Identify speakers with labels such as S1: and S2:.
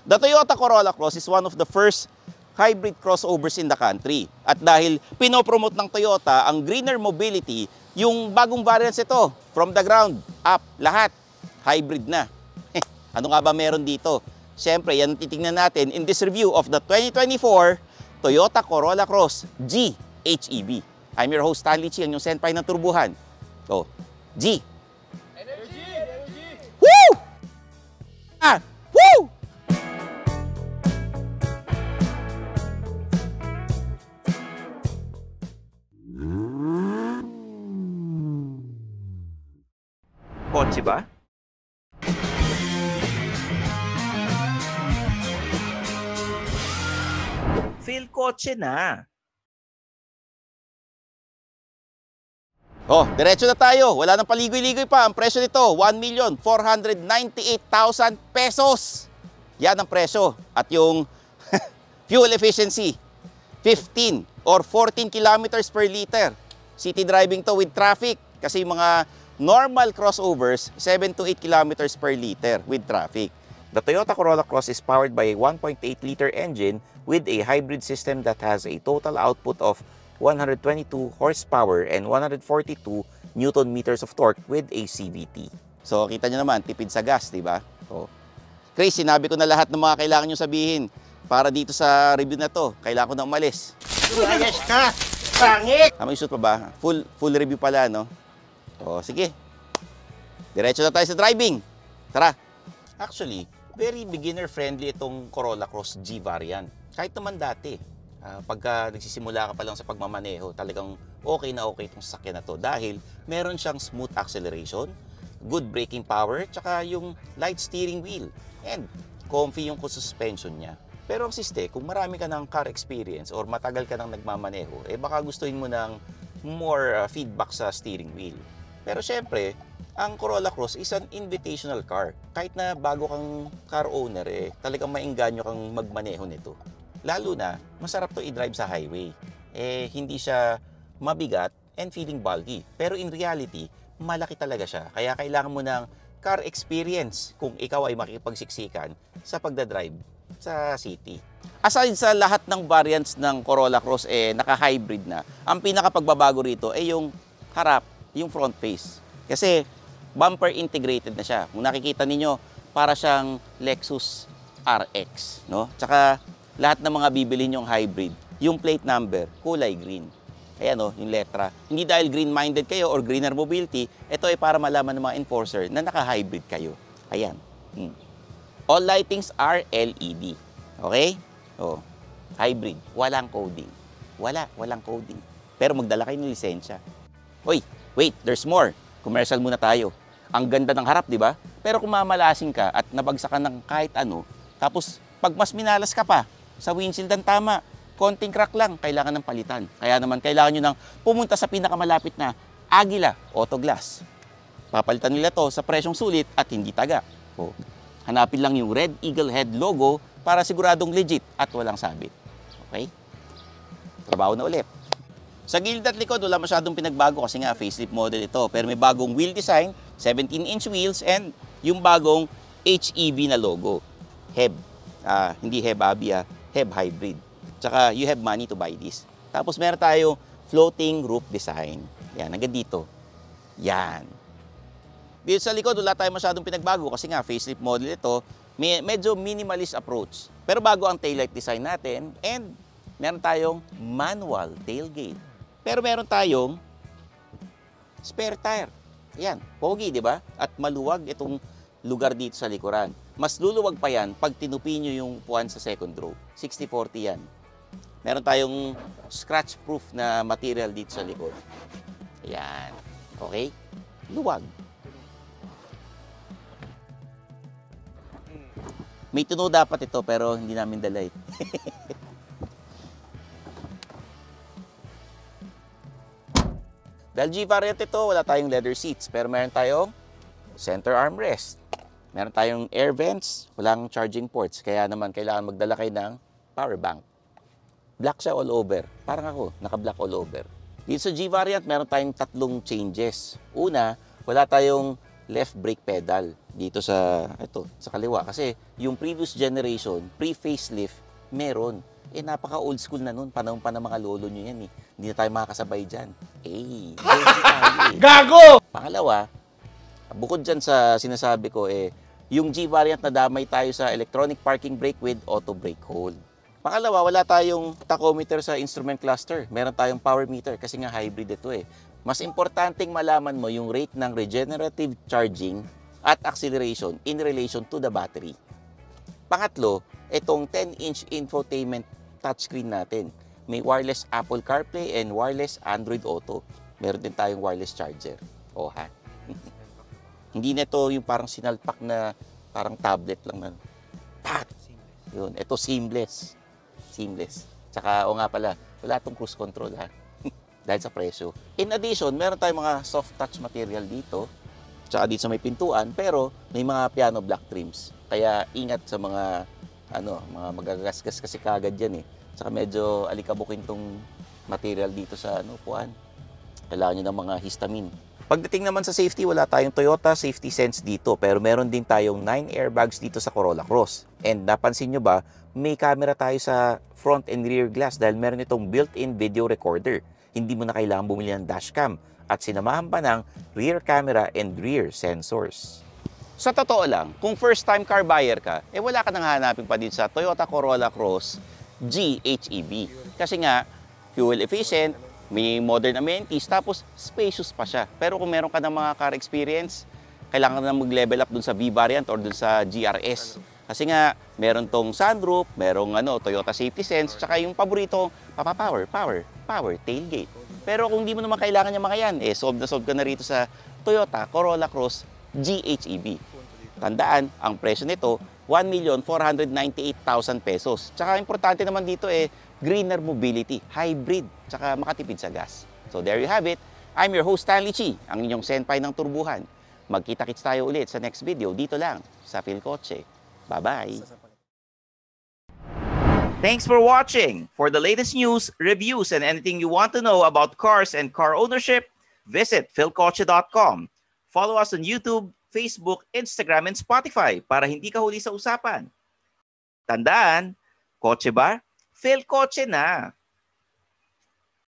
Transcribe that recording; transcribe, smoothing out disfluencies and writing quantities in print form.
S1: The Toyota Corolla Cross is one of the first hybrid crossovers in the country. At dahil pinopromote ng Toyota ang greener mobility, yung bagong variants ito, from the ground up, lahat, hybrid na. Ano nga ba meron dito? Siyempre, yan titingnan natin in this review of the 2024 Toyota Corolla Cross G HEV. I'm your host, Stanley Chi, ang yung senpai ng turbuhan. So, G. Energy! Energy! Woo! Ah! Woo! Kotse ba? Feel kotse na. Oh, diretso na tayo. Wala nang paligoy-ligoy pa. Ang presyo nito, 1,498,000 pesos. Yan ang presyo. At yung fuel efficiency, 15 or 14 kilometers per liter. City driving to with traffic. Kasi yung mga normal crossovers, 7 to 8 kilometers per liter with traffic. The Toyota Corolla Cross is powered by a 1.8-liter engine with a hybrid system that has a total output of 122 horsepower and 142 Newton meters of torque with a CVT. So, kita nyo naman, tipid sa gas, di ba? So, Chris, sinabi ko na lahat ng mga kailangan nyo sabihin para dito sa review na to. Kailangan ko na umalis.
S2: Ayos ka! Pangit!
S1: May shoot pa ba? Full review pala, no? O, sige. Diretso na tayo sa driving. Tara. Actually, very beginner-friendly itong Corolla Cross G variant. Kahit naman dati, pagka nagsisimula ka pa lang sa pagmamaneho, talagang okay na okay itong sasakyan na to dahil meron siyang smooth acceleration, good braking power, tsaka yung light steering wheel, and comfy yung suspension niya. Pero ang siste, kung marami ka ng car experience or matagal ka nang nagmamaneho, eh baka gustuhin mo ng more feedback sa steering wheel. Pero syempre, ang Corolla Cross is an invitational car. Kahit na bago kang car owner, eh talagang maengganyo kang magmaneho nito. Lalo na, masarap to i-drive sa highway. Eh, hindi siya mabigat and feeling bulky. Pero in reality, malaki talaga siya. Kaya kailangan mo ng car experience kung ikaw ay makikipagsiksikan sa pagdadrive sa city. Aside sa lahat ng variants ng Corolla Cross, eh, naka-hybrid na. Ang pinakapagbabago rito ay yung harap, yung front face. Kasi bumper integrated na siya. Kung nakikita ninyo, para siyang Lexus RX, no? Tsaka lahat ng mga bibili nyong hybrid, yung plate number, kulay green. Ayan o, yung letra. Hindi dahil green-minded kayo or greener mobility, ito ay para malaman ng mga enforcer na naka-hybrid kayo. Ayan. All lightings are LED. Okay? O, hybrid. Walang coding. Walang coding. Pero magdala kayo ng lisensya. Uy, wait, there's more. Commercial muna tayo. Ang ganda ng harap, di ba? Pero kung mamalasing ka at nabagsakan ng kahit ano, tapos pag mas minalas ka pa, sa windshield ang tama, konting crack lang, kailangan ng palitan. Kaya naman kailangan nyo nang pumunta sa pinakamalapit na Aguila Auto Glass. Papalitan nila to sa presyong sulit at hindi taga. O, hanapin lang yung Red Eagle Head logo para siguradong legit at walang sabit. Okay? Trabaho na ulit. Sa gilid at likod, wala masyadong pinagbago kasi nga facelift model ito. Pero may bagong wheel design, 17-inch wheels, and yung bagong HEV na logo. HEV. Hindi HEV Abia, HEV Hybrid. Tsaka you have money to buy this. Tapos meron tayo floating roof design. Yan, hanggang dito. Yan. Dito sa likod, wala tayong masyadong pinagbago kasi nga facelift model ito. Medyo minimalist approach. Pero bago ang taillight design natin, and meron tayong manual tailgate. Pero meron tayong spare tire. Yan, pogi, di ba? At maluwag itong lugar dito sa likuran. Mas luluwag pa yan pag tinupi nyo yung upuan sa second row. 60-40 yan. Meron tayong scratch-proof na material dito sa likod. Ayan. Okay? Luwag. May tuno dapat ito pero hindi namin dala. Dahil G variant ito, wala tayong leather seats, pero meron tayong center armrest. Meron tayong air vents, walang charging ports, kaya naman kailangan magdala kayo ng power bank. Black siya all over, parang ako, naka-black all over. Dito sa G variant, meron tayong tatlong changes. Una, wala tayong left brake pedal dito sa sa kaliwa kasi yung previous generation, pre-facelift, meron. Napaka old school na nun, panahon pa ng mga lolo nyo yan Hindi na tayo makakasabay dyan.
S2: Gago!
S1: Pangalawa, bukod dyan sa sinasabi ko yung G variant na damay tayo sa electronic parking brake with auto brake hold. Pangalawa, wala tayong tachometer sa instrument cluster. Meron tayong power meter kasi nga hybrid ito Mas importanteng malaman mo yung rate ng regenerative charging at acceleration in relation to the battery. Pangatlo, itong 10-inch infotainment touchscreen natin. May wireless Apple CarPlay and wireless Android Auto. Meron din tayong wireless charger. Hindi na ito yung parang sinalpak na parang tablet lang na pat! Yun, ito seamless. Seamless. Tsaka, nga pala, wala itong cruise control dahil sa presyo. In addition, meron tayong mga soft touch material dito. Tsaka dito sa may pintuan, pero may mga piano black trims. Kaya ingat sa mga mga magagasgas kasi kagad yan Tsaka medyo alikabukin tong material dito sa upuan. Kailangan nyo ng mga histamine. Pagdating naman sa safety, wala tayong Toyota Safety Sense dito, pero meron din tayong 9 airbags dito sa Corolla Cross. And napansin nyo ba, may camera tayo sa front and rear glass dahil meron itong built-in video recorder. Hindi mo na kailangan bumili ng dashcam at sinamahan pa ng rear camera and rear sensors. Sa totoo lang, kung first-time car buyer ka, wala ka nang hanapin pa dito sa Toyota Corolla Cross GHEV. Kasi nga, fuel efficient, may modern amenities, tapos spacious pa siya. Pero kung meron ka ng mga car experience, kailangan na mag-level up dun sa V-Variant or dun sa GRS. Kasi nga, meron tong sunroof, merong Toyota Safety Sense, tsaka yung paborito, power, tailgate. Pero kung di mo naman kailangan yung mga yan, solve na solve ka na rito sa Toyota Corolla Cross GHEV. Tandaan, ang presyo nito, 1,498,000 pesos. Tsaka importante naman dito greener mobility, hybrid, tsaka makatipid sa gas. So there you have it. I'm your host Stanley Chi, ang inyong senpai ng turbuhan. Magkita-kits tayo ulit sa next video dito lang sa Philcoche. Bye-bye! Thanks for watching! For the latest news, reviews, and anything you want to know about cars and car ownership, visit philcoche.com. Follow us on YouTube, Facebook, Instagram, and Spotify para hindi ka huli sa usapan. Tandaan, kotse ba? Philcoche na!